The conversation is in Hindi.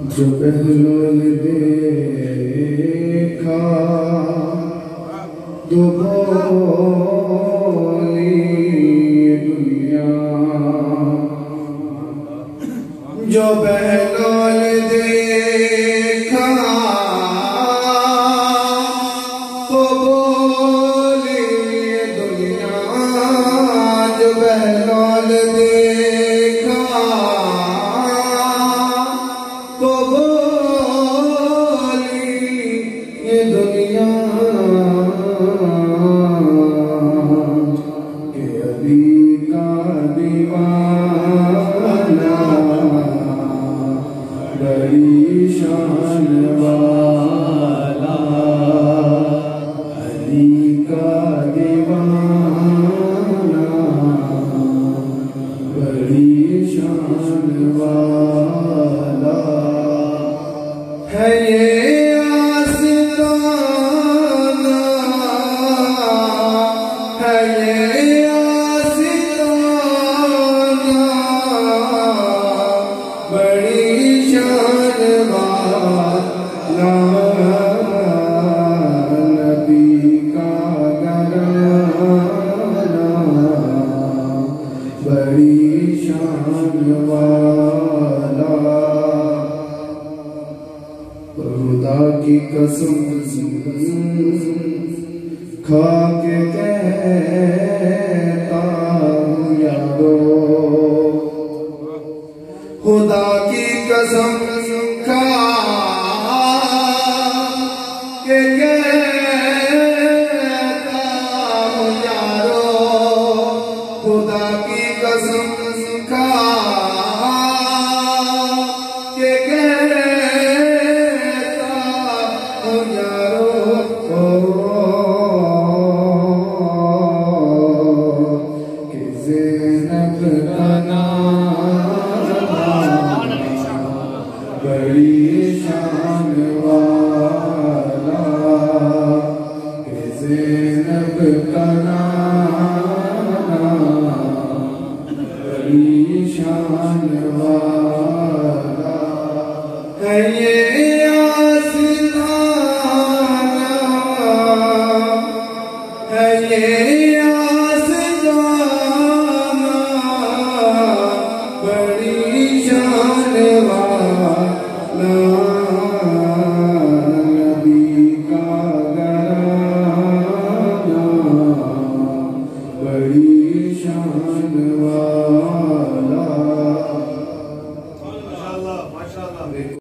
जो बहलोल देखा तो बोली दुनिया, जो बहलोल देखा तो बोली दुनिया, जो बहलोल देखा तो बोली ये दुनिया के अली का दीवाना बड़ी शान वाला, अली का दीवाना बड़ी शान वाला है ये आस्ताना, है ये आस्ताना बड़ी शान वाला, नबी का घराना बड़ी शान वाला। खुदा की कसम खा के कहता हूँ यारो, खुदा की कसम खा के कहता हूँ यारो, खुदा की कसम खा के कहता हूँ यारो, कि ज़ैनब का नाम बड़ी शान वाला, कि ज़ैनब का नाम बड़ी शान वाला है ये